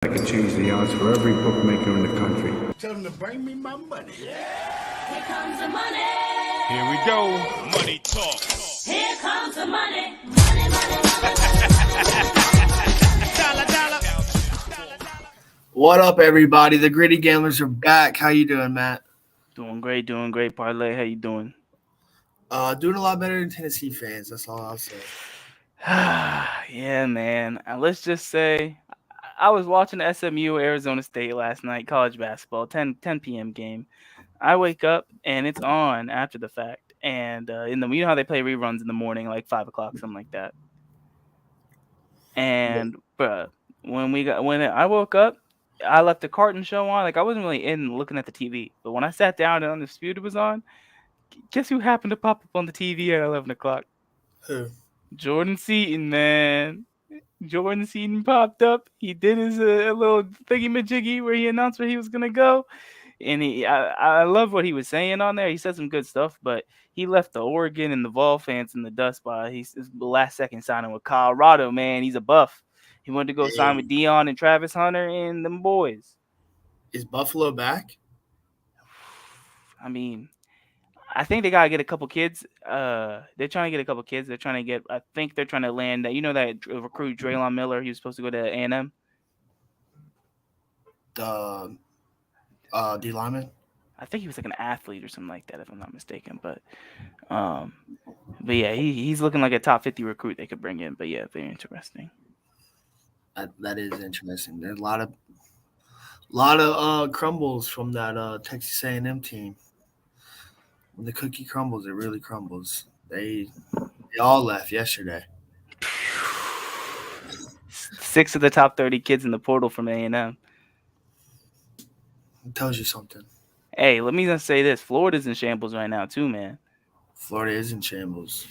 I could change the odds for every bookmaker in the country. Tell them to bring me my money. Yeah. Here comes the money. Here we go. Money talk. Here comes the money. Money, money, money, Dollar, dollar. What up, everybody? The Gritty Gamblers are back. How you doing, Matt? Doing great, Parlay. How you doing? Doing a lot better than Tennessee fans. That's all I'll say. Yeah, man. Let's just say I was watching SMU Arizona State last night, college basketball, 10 p.m. game. I wake up and it's on after the fact, and you know how they play reruns in the morning, like 5 o'clock, something like that. And when I woke up, I left the carton show on. Like I wasn't really in looking at the TV, but when I sat down and Undisputed was on, guess who happened to pop up on the TV at 11 o'clock? Who? Jordan Seaton, man. Jordan Seaton popped up. He did his little thingy-majiggy where he announced where he was going to go. And I love what he was saying on there. He said some good stuff, but he left the Oregon and the Vol fans in the dust by he's the last second signing with Colorado, man. He's a buff. He wanted to go sign with Dion and Travis Hunter and them boys. Is Buffalo back? I mean, I think they gotta get a couple kids. They're trying to get a couple kids. They're trying to get. I think they're trying to land that. You know that recruit Draylon Miller. He was supposed to go to A&M. The D lineman. I think he was like an athlete or something like that, if I'm not mistaken. But yeah, he's looking like a top 50 recruit they could bring in. But yeah, very interesting. That is interesting. There's a lot of crumbles from that Texas A&M team. When the cookie crumbles, it really crumbles. They all left yesterday. 6 of the top 30 kids in the portal from A&M. It tells you something. Hey, let me just say this. Florida's in shambles right now too, man. Florida is in shambles.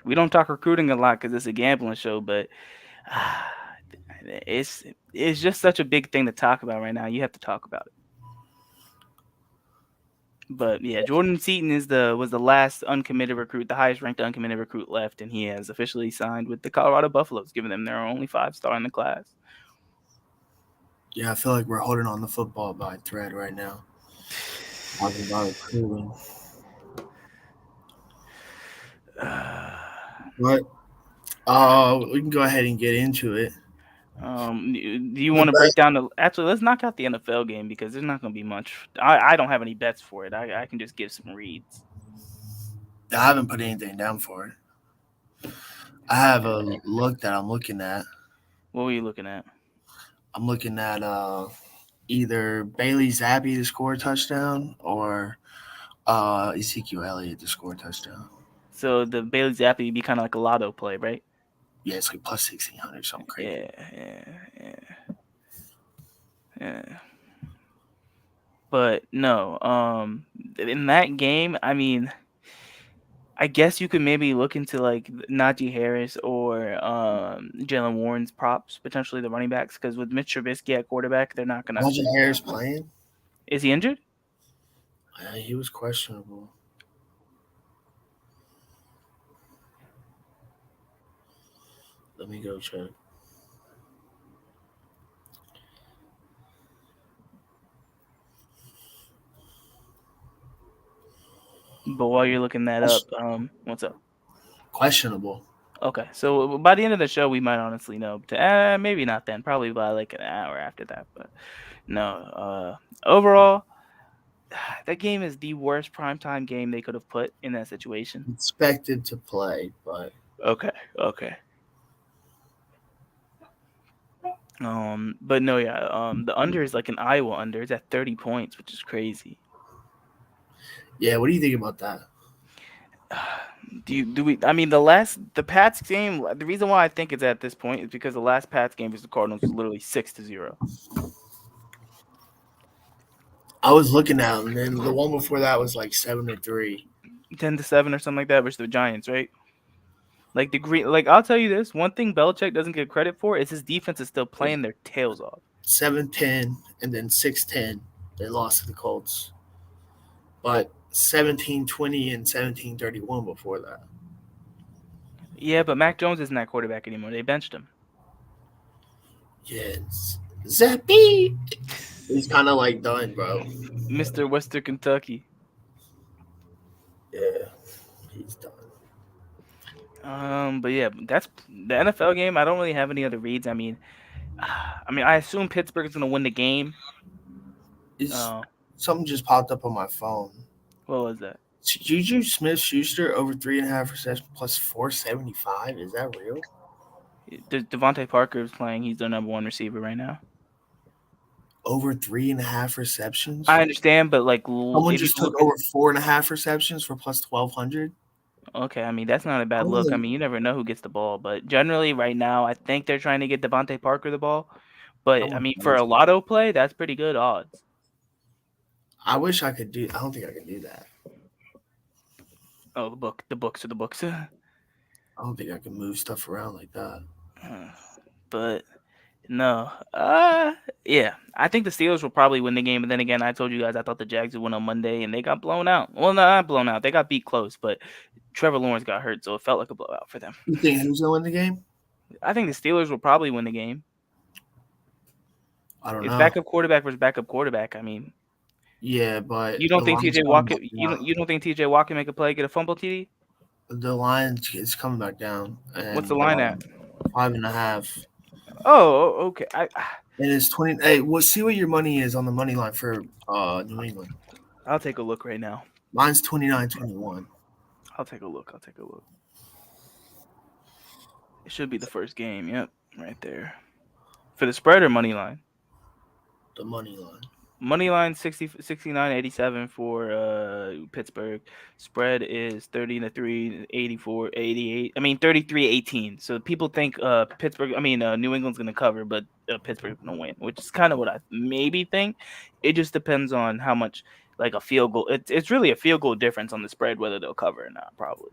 We don't talk recruiting a lot because it's a gambling show, but it's just such a big thing to talk about right now. You have to talk about it. But yeah, Jordan Seaton was the last uncommitted recruit, the highest ranked uncommitted recruit left, and he has officially signed with the Colorado Buffaloes, giving them their only 5-star in the class. Yeah, I feel like we're holding on the football by a thread right now. Talking about recruiting. But we can go ahead and get into it. Do you want to break down actually, let's knock out the NFL game because there's not going to be much. I don't have any bets for it. I can just give some reads. I haven't put anything down for it. I have a look that I'm looking at. What were you looking at? I'm looking at either Bailey Zappi to score a touchdown or Ezekiel Elliott to score a touchdown. So the Bailey Zappi would be kind of like a lotto play, right? Yeah, it's like plus 1,600, something crazy. Yeah. But no, in that game, I mean, I guess you could maybe look into like Najee Harris or Jalen Warren's props, potentially the running backs, because with Mitch Trubisky at quarterback, they're not gonna. Najee Harris playing? Is he injured? Yeah, he was questionable. Let me go check. But while you're looking that up, what's up? Questionable. Okay, so by the end of the show, we might honestly know. Maybe not then. Probably by like an hour after that. But no. Overall, that game is the worst primetime game they could have put in that situation. Expected to play, but okay. But no, yeah. The under is like an Iowa under. It's at 30 points, which is crazy. Yeah, what do you think about that? The Pats game, the reason why I think it's at this point is because the last Pats game versus the Cardinals was literally 6-0. I was looking at them, and then the one before that was like 7-3. 10-7 or something like that versus the Giants, right? Like I'll tell you this, one thing Belichick doesn't get credit for is his defense is still playing their tails off. 7-10 and then 6-10. They lost to the Colts. But 17-20 and 17-31 before that. Yeah, but Mac Jones isn't that quarterback anymore. They benched him. Yeah, Zappy. He's kind of like done, bro. Mr. Western Kentucky. Yeah, he's done. But yeah, that's the NFL game. I don't really have any other reads. I assume Pittsburgh's gonna win the game. It's Oh, something just popped up on my phone. what was that? Juju Smith Schuster over 3.5 receptions plus 475. Is that real? Devontae Parker is playing. He's their number one receiver right now. Over 3.5 receptions. I understand, but like Someone if you just took look at over 4.5 receptions for plus 1,200. okay, that's not a bad look. You never know who gets the ball, but generally right now, I think they're trying to get Devontae Parker the ball. But for a lotto play, that's pretty good odds. I wish I could do. I don't think I can do that. Oh, the books are the books. I don't think I can move stuff around like that. But no, yeah, I think the Steelers will probably win the game. But then again, I told you guys I thought the Jags would win on Monday, and they got blown out. Well, no, not blown out. They got beat close, but Trevor Lawrence got hurt, so it felt like a blowout for them. You think who's gonna win the game? I think the Steelers will probably win the game. I don't It's know. backup quarterback versus backup quarterback. Yeah, but You don't the think Lions TJ coming Watt? back You down. don't think TJ Watt can make a play, get a fumble TD? The Lions is coming back down, What's the and line at? 5.5. Oh, okay. It is 20. Hey, we'll see what your money is on the money line for New England. I'll take a look right now. Mine's 29-21. I'll take a look. It should be the first game. Yep, right there. For the spread or money line? The money line. Money line 69.87 for Pittsburgh. Spread is 30-3, 84, 88. 33-18. So people think New England's going to cover, but Pittsburgh's going to win, which is kind of what I maybe think. It just depends on how much like a field goal. It's really a field goal difference on the spread whether they'll cover or not, probably.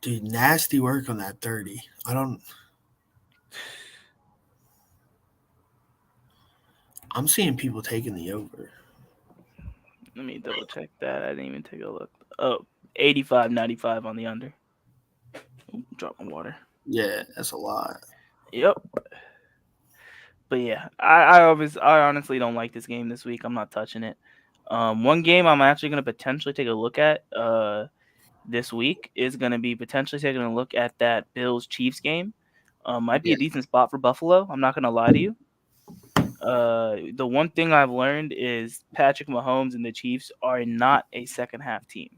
Dude, nasty work on that 30. I'm seeing people taking the over. Let me double check that. I didn't even take a look. Oh, 85-95 on the under. Ooh, drop my water. Yeah, that's a lot. Yep. But yeah, I honestly don't like this game this week. I'm not touching it. One game I'm actually going to potentially take a look at this week is going to be potentially taking a look at that Bills-Chiefs game. Might be a decent spot for Buffalo. I'm not going to lie to you. The one thing I've learned is Patrick Mahomes and the Chiefs are not a second half team.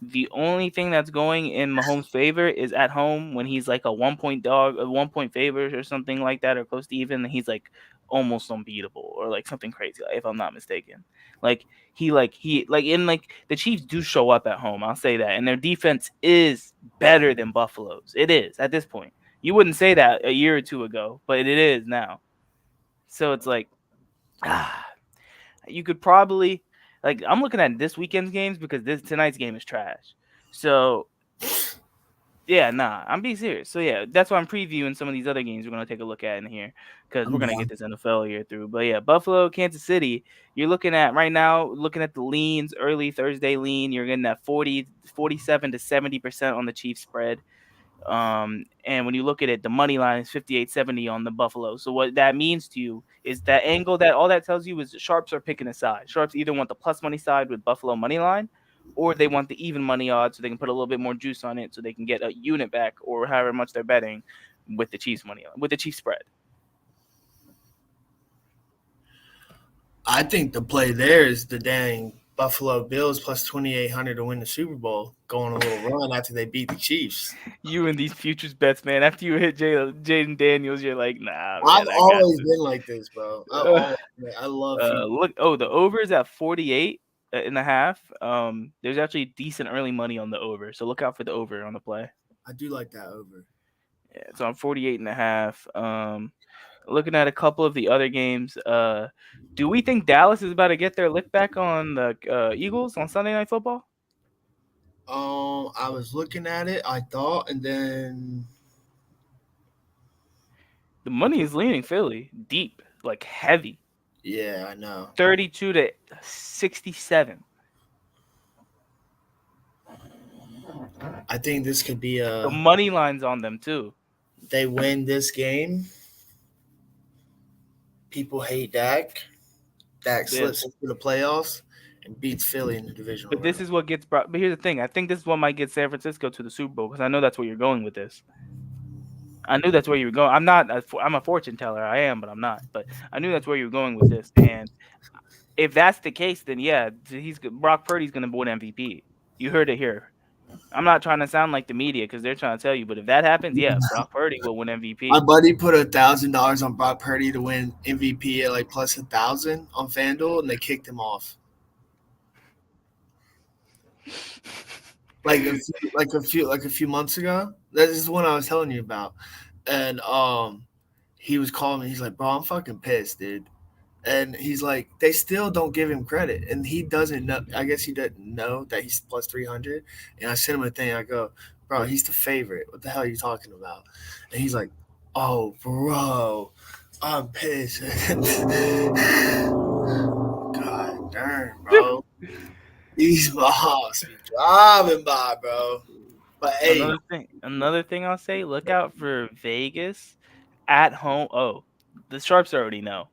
The only thing that's going in Mahomes' favor is at home when he's like a 1 point dog, a 1 point favor or something like that, or close to even. And he's like almost unbeatable or like something crazy, if I'm not mistaken. Like he the Chiefs do show up at home. I'll say that, and their defense is better than Buffalo's. It is at this point. You wouldn't say that a year or two ago, but it is now. So it's like, you could probably I'm looking at this weekend's games because tonight's game is trash. So yeah, I'm being serious. So yeah, that's why I'm previewing some of these other games we're gonna take a look at in here because we're gonna get this NFL year through. But yeah, Buffalo, Kansas City. You're looking at right now, looking at the leans, early Thursday lean. You're getting that 47 to 70% on the Chiefs spread. And when you look at it, the money line is 58.70 on the Buffalo. So what that means to you is that angle that all that tells you is sharps are picking a side. Sharps either want the plus money side with Buffalo money line, or they want the even money odds so they can put a little bit more juice on it so they can get a unit back or however much they're betting with the Chiefs money with the Chiefs spread. I think the play there is the dang Buffalo Bills plus 2,800 to win the Super Bowl, going a little run after they beat the Chiefs. You and these futures bets, man. After you hit Jaden Daniels, you're like, nah. I've always been like this, bro. I love futures. Look. Oh, the over is at 48.5. There's actually decent early money on the over, so look out for the over on the play. I do like that over. Yeah, it's on 48.5. Looking at a couple of the other games, do we think Dallas is about to get their lick back on the Eagles on Sunday Night Football? I was looking at it, I thought, and then the money is leaning Philly deep, like heavy. Yeah, I know. 32 to 67. I think this could be the money line's on them too. They win this game. people hate Dak. Dak Yeah. slips into the playoffs and beats Philly in the divisional But this round. is what gets brought. But here's the thing. I think this is what might get San Francisco to the Super Bowl because I know that's where you're going with this. I knew that's where you were going. I'm a fortune teller. I am, but I'm not. But I knew that's where you were going with this. And if that's the case, then yeah, Brock Purdy's going to win MVP. You heard it here. I'm not trying to sound like the media because they're trying to tell you, but if that happens, yeah, Brock Purdy will win My MVP. buddy put $1,000 on Brock Purdy to win MVP at like plus 1,000 on FanDuel, and they kicked him off. Like a few months ago. That is the one I was telling you about, and he was calling me. He's like, "Bro, I'm fucking pissed, dude." And he's like, they still don't give him credit, and he doesn't know. I guess he doesn't know that he's plus 300. And I sent him a thing. I go, "Bro, he's the favorite. What the hell are you talking about?" And he's like, "Oh, bro, I'm pissed." God darn, bro. These balls be driving by, bro. But hey, Another thing I'll say, look out for Vegas at home. Oh, the sharps already know.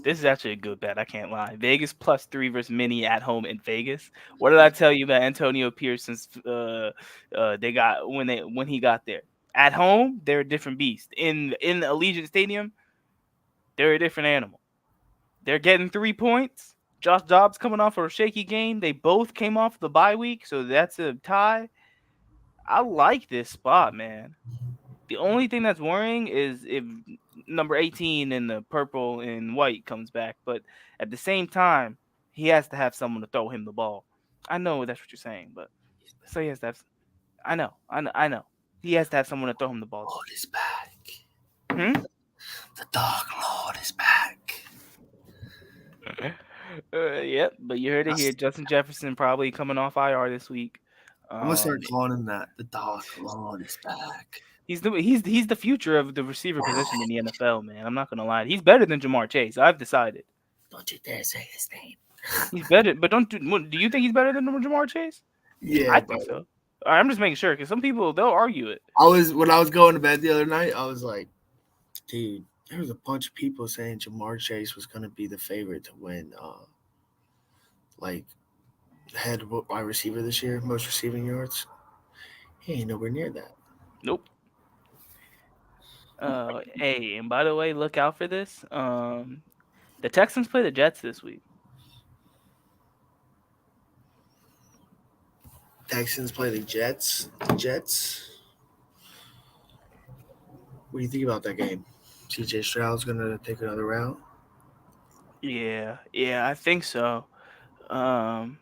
This is actually a good bet. I can't lie. Vegas +3 versus Mini at home in Vegas. What did I tell you about Antonio Pearson's? They got when he got there. At home, they're a different beast. In Allegiant Stadium, they're a different animal. They're getting 3 points. Josh Dobbs coming off a shaky game. They both came off the bye week, so that's a tie. I like this spot, man. The only thing that's worrying is if number 18 in the purple and white comes back, but at the same time, he has to have someone to throw him the ball. I know that's what you're saying, but so he has to have. I know. He has to have someone to throw him the ball Lord is back. to. Hmm? The Dark Lord is back. Yep, but you heard it here. Justin Jefferson probably coming off IR this week. I'm gonna start Um, calling him that. The Dark Lord is back. he's the future of the receiver position in the NFL, man. I'm not gonna lie. He's better than Jamar Chase. I've decided. Don't you dare say his name. He's better, but do you think he's better than Jamar Chase? Yeah, I bro. think so. All right, I'm just making sure because some people they'll argue it. When I was going to bed the other night, I was like, dude, there was a bunch of people saying Jamar Chase was gonna be the favorite to win like head wide receiver this year, most receiving yards. He ain't nowhere near that. Nope. Hey, and by the way, look out for this. The Texans play the Jets this week. Texans play the Jets. Jets. What do you think about that game? CJ Stroud's gonna take another round. Yeah, I think so. Um,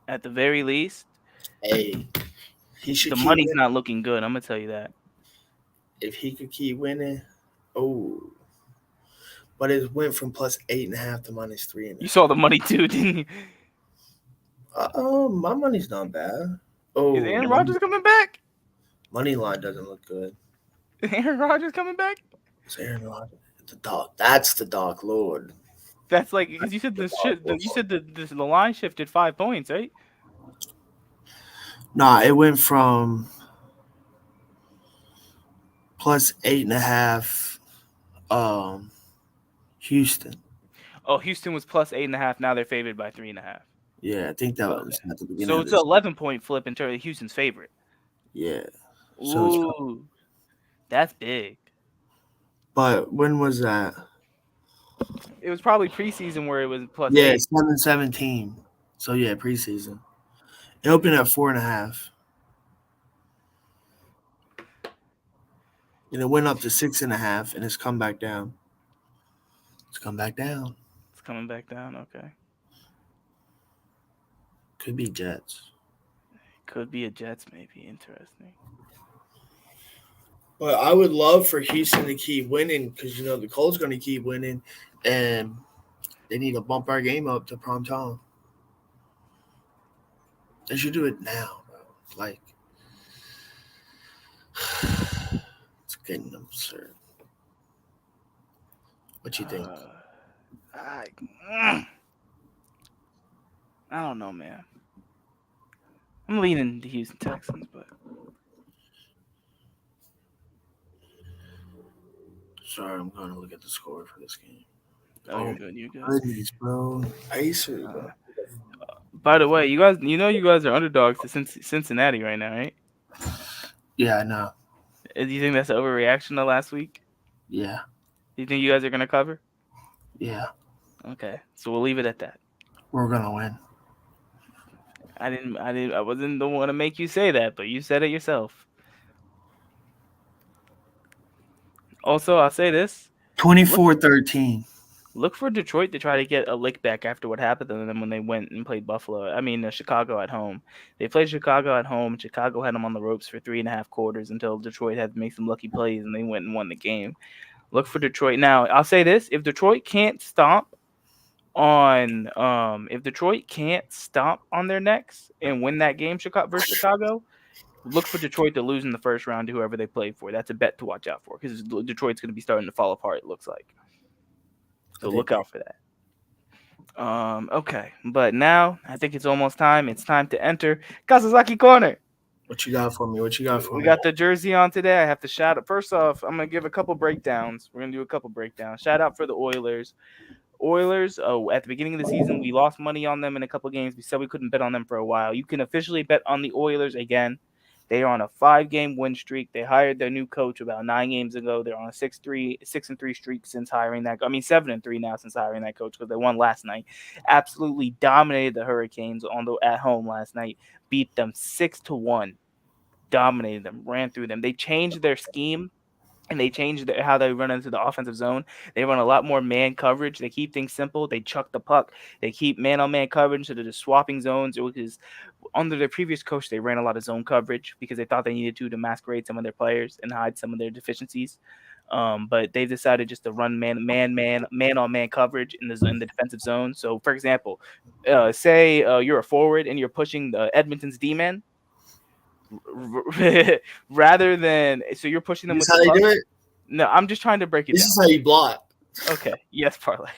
at the very least, Hey, he should the keep money's winning. not looking good. I'm gonna tell you that. If he could keep winning, oh, but it went from plus 8.5 to minus three and a You half. saw the money too, didn't you? My money's not bad. Is Oh, Aaron Rodgers coming back? money line doesn't look good. Is Aaron Rodgers coming back? It's Aaron Rodgers. The dog. That's the Dark Lord. That's like because you said the line shifted 5 points, right? Nah, it went from plus 8.5. Houston. Oh, Houston was +8.5. Now they're favored by 3.5. Yeah, I think that Okay, was at the beginning so of it's an this. 11-point flip in terms of Houston's favorite. Yeah. So it's. Ooh, that's big. But when was that? It was probably preseason where it was plus Yeah, eight. 7-17. So yeah, preseason. It opened at 4.5. And it went up to 6.5, and it's come back down. It's come back down. It's coming back down. Okay, Could be Jets. could be a Jets, maybe interesting. But I would love for Houston to keep winning because the Colts going to keep winning, and they need to bump our game up to prime time. They should do it now, bro. Like, it's getting absurd. What you think? I, I don't know, man. I'm leaning the Houston Texans, but Sorry, I'm going to look at the score for this game. Oh, you're good. You're good. Goodness, bro. Pacers, Uh, bro. by the way, you guys are underdogs to Cincinnati right now, right? Yeah, I know. Do you think that's an overreaction to last week? Yeah, Do you think you guys are gonna cover? yeah. Okay, so we'll leave it at that. We're gonna win. I wasn't the one to make you say that, but you said it yourself. Also, I'll say this: look 24-13. look for Detroit to try to get a lick back after what happened to them when they went and played Buffalo. I mean, Chicago at home. They played Chicago at home. Chicago had them on the ropes for 3.5 quarters until Detroit had to make some lucky plays, and they went and won the game. Look for Detroit now. I'll say this: if Detroit can't stomp on their necks and win that game versus Chicago, look for Detroit to lose in the first round to whoever they play for. That's a bet to watch out for because Detroit's going to be starting to fall apart. It looks like. So Okay. look out for that. Okay, but now I think it's almost time. It's time to enter Kasazaki Corner. What you got for me? What you got for We me? got the jersey on today. I have to shout out. First off, I'm gonna give a couple breakdowns. We're gonna do a couple breakdowns. Shout out for the Oilers. Oilers, at the beginning of the season, we lost money on them in a couple games. We said we couldn't bet on them for a while. You can officially bet on the Oilers again. They are on a 5-game win streak. They hired their new coach about 9 games ago. They're on a 6-3 streak since hiring that. I mean, 7-3 now since hiring that coach because they won last night. Absolutely dominated the Hurricanes at home last night. Beat them 6-1. Dominated them. Ran through them. They changed their scheme and they changed how they run into the offensive zone. They run a lot more man coverage. They keep things simple. They chuck the puck. They keep man-on-man coverage, so they're just swapping zones. Because under their previous coach, they ran a lot of zone coverage because they thought they needed to masquerade some of their players and hide some of their deficiencies. But they've decided just to run man-on-man coverage in the defensive zone. So, for example, say you're a forward and you're pushing the Edmonton's D-man. Rather than you're pushing them This with the how they puck. do it? No, I'm just trying to break it This down. is how you block. Okay, yes, parlay.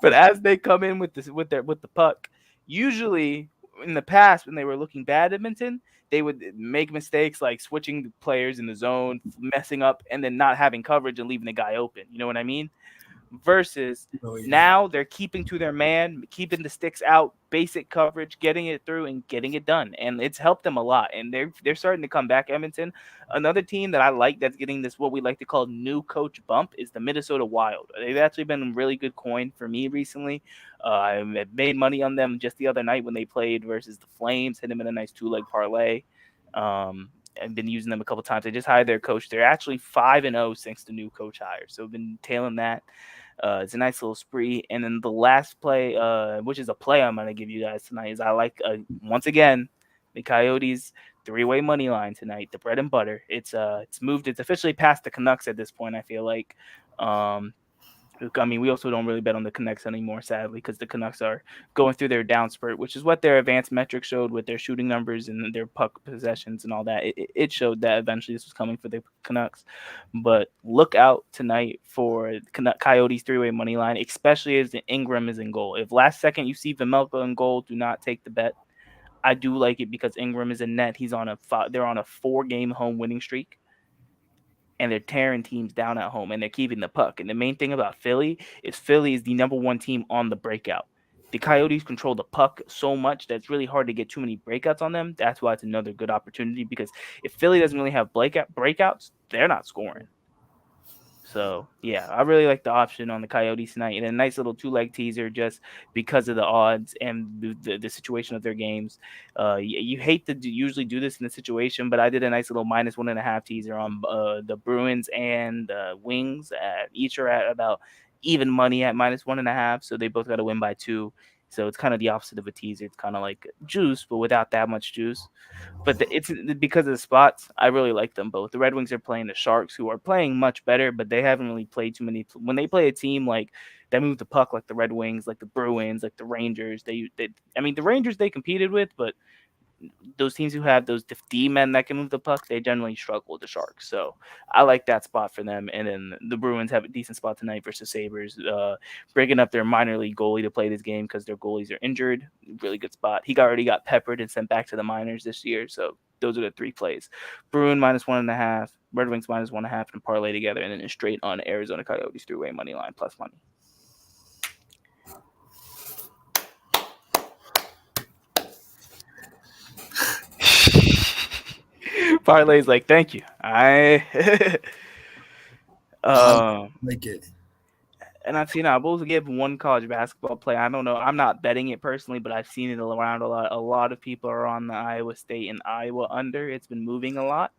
But as they come in with the puck, usually in the past when they were looking bad at Edmonton, they would make mistakes like switching the players in the zone, messing up, and then not having coverage and leaving the guy open. You know what I mean? Versus No, you now they're keeping to their man, keeping the sticks out, basic coverage, getting it through and getting it done. And it's helped them a lot. And they're starting to come back. Edmonton. Another team that I like that's getting this what we like to call new coach bump is the Minnesota Wild. They've actually been really good coin for me recently. I made money on them just the other night when they played versus the Flames, hit them in a nice 2-leg parlay. I've been using them a couple times. They just hired their coach. They're actually 5-0 since the new coach hire. So I've been tailing that. It's a nice little spree. And then the last play, which is a play I'm going to give you guys tonight, is I like, once again, the Coyotes 3-way money line tonight, the bread and butter. It's moved. It's officially past the Canucks at this point, I feel like. I mean, we also don't really bet on the Canucks anymore, sadly, because the Canucks are going through their down spurt, which is what their advanced metrics showed with their shooting numbers and their puck possessions and all that. It showed that eventually this was coming for the Canucks. But look out tonight for Coyotes 3-way money line, especially as Ingram is in goal. If last second you see Vejmelka in goal, do not take the bet. I do like it because Ingram is in net. They're on a 4-game home winning streak. And they're tearing teams down at home, and they're keeping the puck. And the main thing about Philly is the number one team on the breakout. The Coyotes control the puck so much that it's really hard to get too many breakouts on them. That's why it's another good opportunity because if Philly doesn't really have breakouts, they're not scoring. So, yeah, I really like the option on the Coyotes tonight. And a nice little 2-leg teaser just because of the odds and the situation of their games. You hate to usually do this in the situation, but I did a nice little -1.5 teaser on the Bruins and Wings. Each are at about even money at -1.5, so they both got to win by 2. So it's kind of the opposite of a teaser. It's kind of like juice, but without that much juice. But it's because of the spots. I really like them both. The Red Wings are playing the Sharks, who are playing much better, but they haven't really played too many. When they play a team like that move the puck, like the Red Wings, like the Bruins, like the Rangers, I mean, the Rangers they competed with, but those teams who have those D men that can move the puck, they generally struggle with the Sharks. So I like that spot for them. And then the Bruins have a decent spot tonight versus Sabres, breaking up their minor league goalie to play this game because their goalies are injured. Really good spot. He already got peppered and sent back to the minors this year. So Those are the 3 plays. Bruin -1.5, Red Wings -1.5, and parlay together, and then straight on Arizona Coyotes 3-way money line plus money. Parlay's like, thank you. I like it. And I've seen I will give one college basketball play. I don't know. I'm not betting it personally, but I've seen it around a lot. A lot of people are on the Iowa State and Iowa under. It's been moving a lot.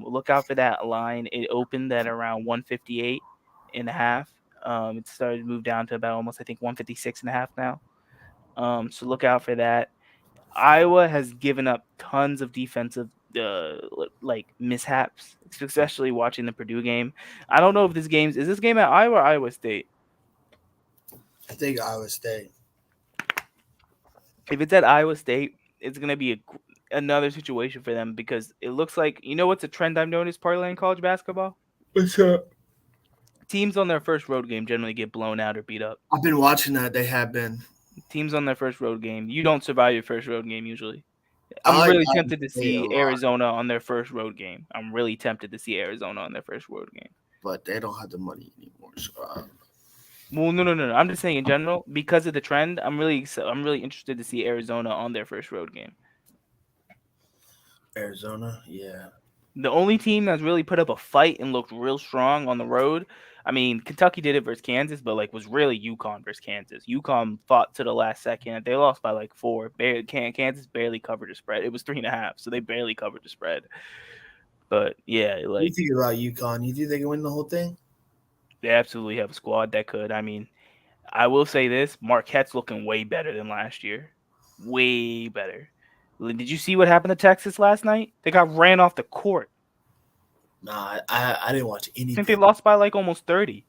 Look out for that line. It opened at around 158 and a half. It started to move down to about almost I think 156 and a half now. So look out for that. Iowa has given up tons of defensive like mishaps, especially watching the Purdue game. I don't know if this game is this game at Iowa or Iowa State. I think Iowa State. If it's at Iowa State, it's gonna be another situation for them because it looks like what's a trend I've noticed parlay in college basketball. What's up? Teams on their first road game generally get blown out or beat up. I've been watching that. They have been. Teams on their first road game, you don't survive your first road game usually. I I'm like really Iowa tempted to State see a lot, Arizona on their first road game. but they don't have the money anymore. So Well, no. I'm just saying in general because of the trend. I'm really interested to see Arizona on their first road game. Arizona, yeah. The only team that's really put up a fight and looked real strong on the road. I mean, Kentucky did it versus Kansas, but was really UConn versus Kansas. UConn fought to the last second. They lost by 4. Kansas barely covered the spread. It was 3.5, so they barely covered the spread. But yeah, What do you think about UConn? You think they can win the whole thing? They absolutely have a squad that could. I mean, I will say this: Marquette's looking way better than last year. Way better. Did you see what happened to Texas last night? They got ran off the court. Nah, I didn't watch anything. I think they lost by almost 30.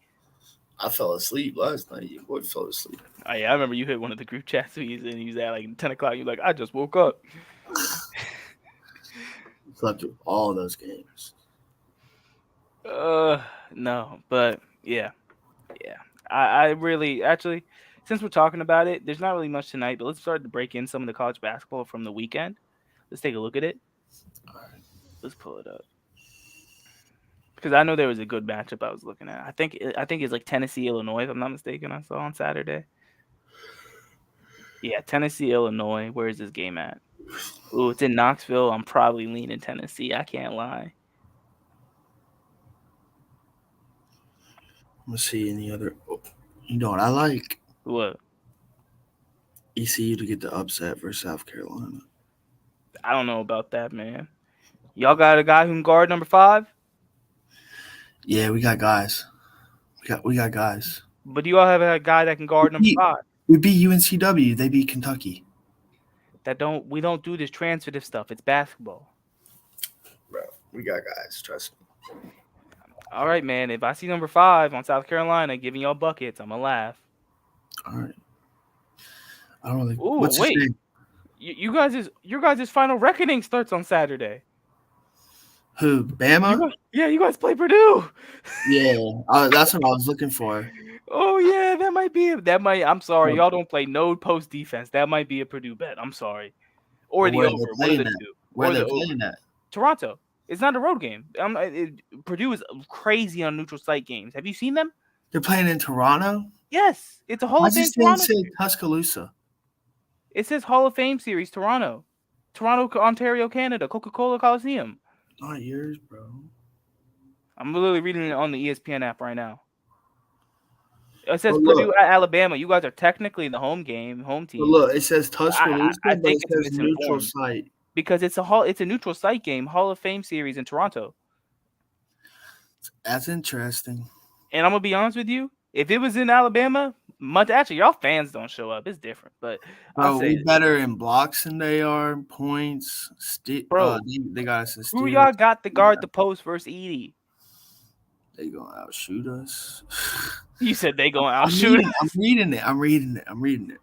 I fell asleep last night. Your boy fell asleep. Oh, yeah, I remember you hit one of the group chats tweets and he was at 10 o'clock. You're like, I just woke up. Slept through all those games. No, but yeah. I really, actually, since we're talking about it, there's not really much tonight, but let's start to break in some of the college basketball from the weekend. Let's take a look at it. All right. Let's pull it up. Because I know there was a good matchup I was looking at. I think it's Tennessee, Illinois, if I'm not mistaken. I saw on Saturday. Yeah, Tennessee, Illinois. Where is this game at? Ooh, it's in Knoxville. I'm probably leaning Tennessee. I can't lie. Let's see any other. You know what I like? What? ECU to get the upset versus South Carolina. I don't know about that, man. Y'all got a guy who can guard number 5? Yeah, we got guys. We got guys. But do you all have a guy that can guard number 5? We beat UNCW. They beat Kentucky. We don't do this transitive stuff. It's basketball. Bro, we got guys. Trust me. All right, man. If I see number 5 on South Carolina giving y'all buckets, I'm gonna laugh. All right. I don't really. Ooh, what's wait. his name? Your guys' final reckoning starts on Saturday. Who? Bama? You guys play Purdue. Yeah, that's what I was looking for. Oh yeah, that might be. I'm sorry, y'all don't play no post defense. That might be a Purdue bet. I'm sorry. Or the Where over. they One of the playing two. Where Or they the playing over. at? Toronto. It's not a road game. Purdue is crazy on neutral site games. Have you seen them? They're playing in Toronto? Yes, it's a Hall Why of does Fame it Toronto. say Tuscaloosa? It says Hall of Fame series Toronto, Ontario, Canada, Coca-Cola Coliseum. Not yours, bro. I'm literally reading it on the ESPN app right now. It says But Purdue look, at Alabama. You guys are technically the home team. but look, it says Tuscaloosa, I but think it it's says neutral misinformed site. because it's a neutral site game, Hall of Fame series in Toronto. That's interesting. And I'm gonna be honest with you, if it was in Alabama, actually y'all fans don't show up. It's different, but I'll Bro, say we better in blocks than they are, points. Bro, They got us in steals. who y'all got to guard the post versus Edie? They gonna outshoot us. You said they gonna outshoot us. I'm reading it.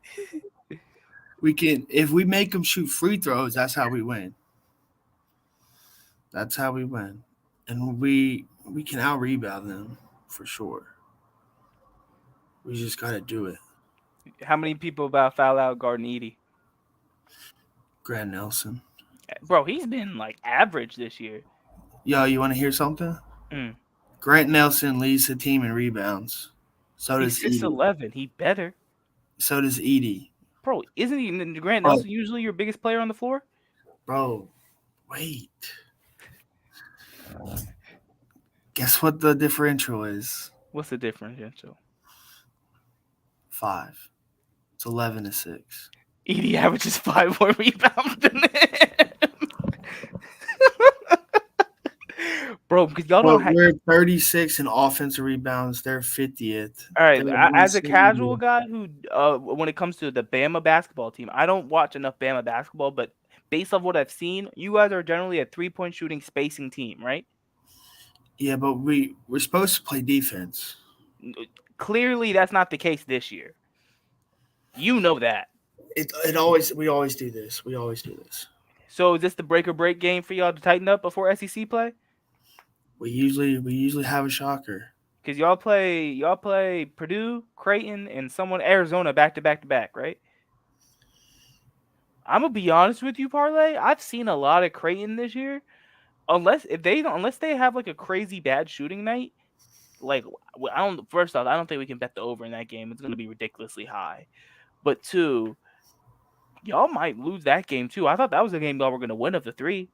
We can, if we make them shoot free throws, that's how we win. And we can out rebound them for sure. We just gotta do it. How many people about foul out guarding Edie? Grant Nelson. Bro, he's been like average this year. Yo, you want to hear something? Mm. Grant Nelson leads the team in rebounds. So He's does Edie. 6'11". He better. So does Edie. Bro, isn't he Grant But, Nelson usually your biggest player on the floor? bro, wait. Guess what the differential is? What's the differential? 5. It's 11-6. Edie averages 5 more rebounds than him. Bro, because y'all Well, don't have. we're 36 in offensive rebounds. They're 50th. All right, They're as a insane. casual guy who, when it comes to the Bama basketball team, I don't watch enough Bama basketball, but based off what I've seen, you guys are generally a 3-point shooting spacing team, right? Yeah, but we're supposed to play defense. Clearly, that's not the case this year. You know that. We always do this. We always do this. So is this the break or break game for y'all to tighten up before SEC play? We usually have a shocker. Because y'all play Purdue, Creighton, and someone Arizona back to back, right? I'm gonna be honest with you, Parlay. I've seen a lot of Creighton this year. Unless they have like a crazy bad shooting night, like First off, I don't think we can bet the over in that game. It's gonna be ridiculously high. But two, y'all might lose that game too. I thought that was the game y'all were gonna win of the 3.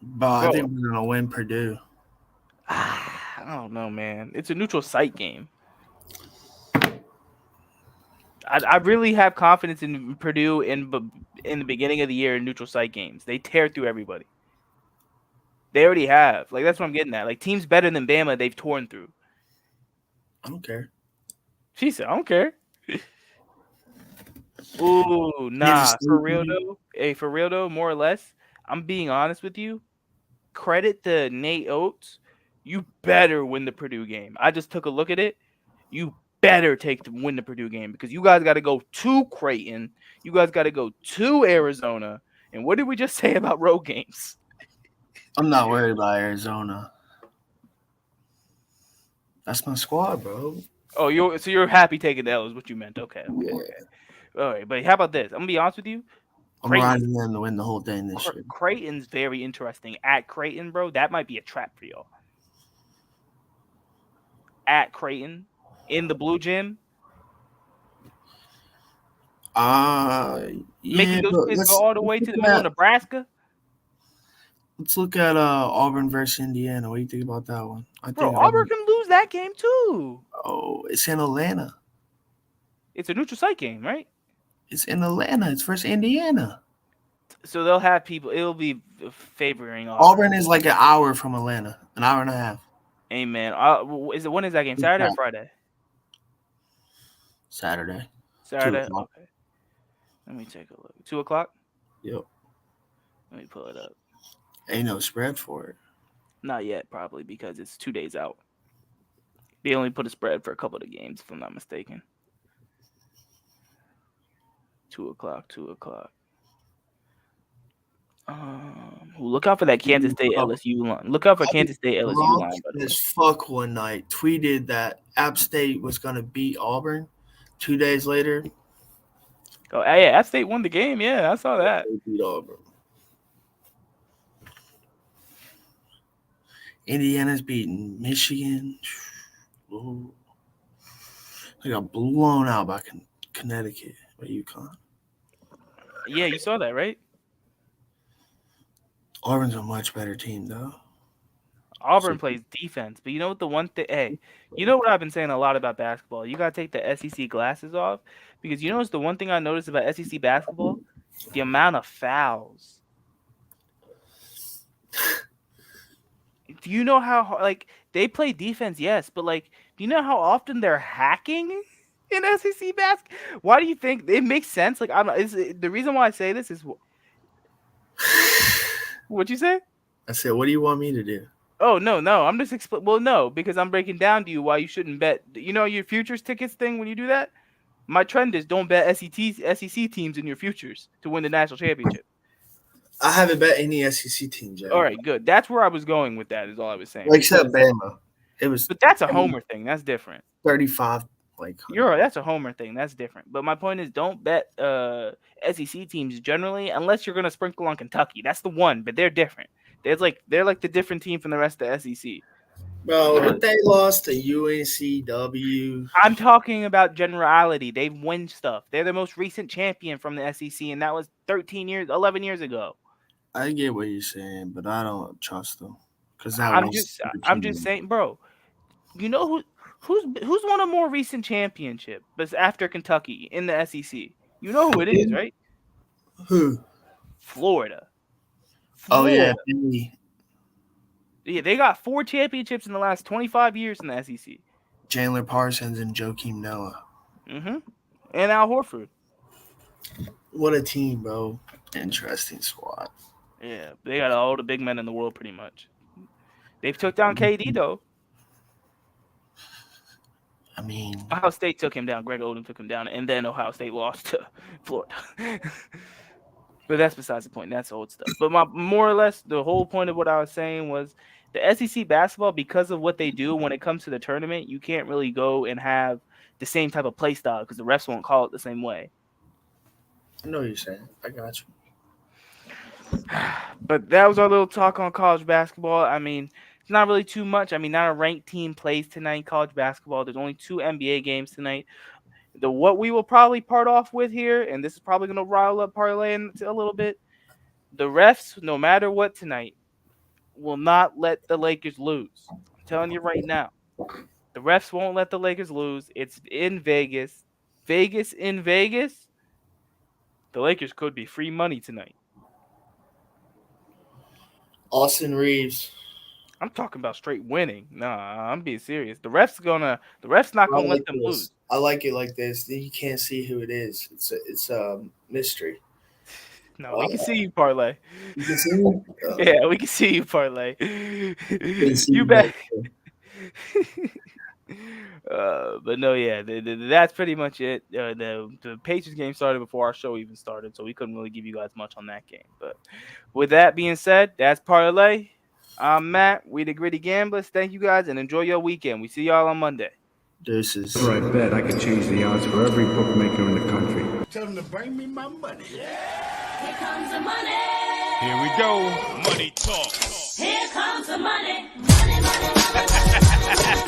But I think we're gonna win Purdue. I don't know, man. It's a neutral site game. I really have confidence in Purdue in the beginning of the year in neutral site games. They tear through everybody. They already have. Like, that's what I'm getting at. Like, teams better than Bama, they've torn through. I don't care. She said, I don't care. Ooh, nah. For real though. Hey, for real though, more or less, I'm being honest with you. Credit to Nate Oates. You better win the Purdue game. I just took a look at it. You better win the Purdue game because you guys got to go to Creighton. You guys got to go to Arizona. And what did we just say about road games? I'm not worried about Arizona. That's my squad, bro. Oh, you're happy taking the L is what you meant. Okay. Yeah. All right, but how about this? I'm gonna be honest with you. I'm riding them to win the whole thing this year. Creighton's very interesting. At Creighton, bro, that might be a trap for y'all. At Creighton, in the Blue Gym. Making those kids go all the way to the middle of Nebraska. Let's look at Auburn versus Indiana. What do you think about that one? Bro, Auburn can lose that game too. Oh, it's in Atlanta. It's a neutral site game, right? It's in Atlanta. It's versus Indiana. So they'll have people. It'll be favoring Auburn. Auburn is like an hour from Atlanta, an hour and a half. Hey man, when is that game? Saturday or Friday? Saturday. Saturday. Okay. Let me take a look. 2:00. Yep. Let me pull it up. Ain't no spread for it. Not yet, probably because it's 2 days out. They only put a spread for a couple of the games, if I'm not mistaken. 2:00. 2:00. Look out for that Kansas State LSU line. Look out for Kansas State LSU line. As fuck one night tweeted that App State was gonna beat Auburn. 2 days later, oh yeah, App State won the game. Yeah, I saw that. They beat Auburn. Indiana's beating Michigan. Ooh. They got blown out by Connecticut or UConn. Yeah, you saw that, right? Auburn's a much better team, though. Auburn plays defense, but you know what the one thing? Hey, you know what I've been saying a lot about basketball? You gotta take the SEC glasses off because you know what's the one thing I noticed about SEC basketball? The amount of fouls. Do you know how they play defense? Yes, but do you know how often they're hacking in SEC basketball? Why do you think it makes sense? Like, I don't. The reason why I say this is what'd you say? I said, what do you want me to do? Oh no, I'm just well, no, because I'm breaking down to you why you shouldn't bet. You know your futures tickets thing when you do that. My trend is don't bet SEC teams in your futures to win the national championship. I haven't bet any SEC teams yet. All right, good. That's where I was going with that. Is all I was saying. Except Bama, it was. But that's a homer thing. That's different. 35 like You're right. That's a homer thing. That's different. But my point is, don't bet SEC teams generally unless you're gonna sprinkle on Kentucky. That's the one, but they're different. They're like the different team from the rest of the SEC. Bro, but they lost to UNCW. I'm talking about generality. They win stuff. They're the most recent champion from the SEC, and that was 11 years ago. I get what you're saying, but I don't trust them because that I'm was. just saying, bro. You know who's won a more recent championship, but after Kentucky in the SEC? You know who it is, right? Who? Florida. Oh yeah, Yeah, they got 4 championships in the last 25 years in the SEC. Chandler Parsons and Joakim Noah. Mm-hmm. And Al Horford. What a team, bro! Interesting squad. Yeah, they got all the big men in the world pretty much. They've took down KD though. I mean, Ohio State took him down. Greg Oden took him down, and then Ohio State lost to Florida. But that's besides the point. That's old stuff. But more or less, the whole point of what I was saying was the SEC basketball, because of what they do when it comes to the tournament, you can't really go and have the same type of play style because the refs won't call it the same way. I know what you're saying. I got you. But that was our little talk on college basketball. I mean, it's not really too much. I mean, not a ranked team plays tonight in college basketball. There's only 2 NBA games tonight. What we will probably part off with here, and this is probably going to rile up parlay a little bit, the refs, no matter what tonight, will not let the Lakers lose. I'm telling you right now. The refs won't let the Lakers lose. It's in Vegas. Vegas in Vegas. The Lakers could be free money tonight. Austin Reeves. I'm talking about straight winning. Nah, I'm being serious. The refs not gonna let them lose. I like it like this. You can't see who it is. It's a mystery. No, we can see you parlay. You can see me? Yeah, we can see you parlay. You bet. But no, yeah, that's pretty much it. The Patriots game started before our show even started, so we couldn't really give you guys much on that game. But with that being said, that's parlay. I'm Matt. We the Gritty Gamblers. Thank you guys, and enjoy your weekend. We see y'all on Monday. Deuces. Whenever I bet, I can change the odds for every bookmaker in the country. Tell them to bring me my money. Here comes the money. Here we go. Money talk. Here comes the money. Money, money, money.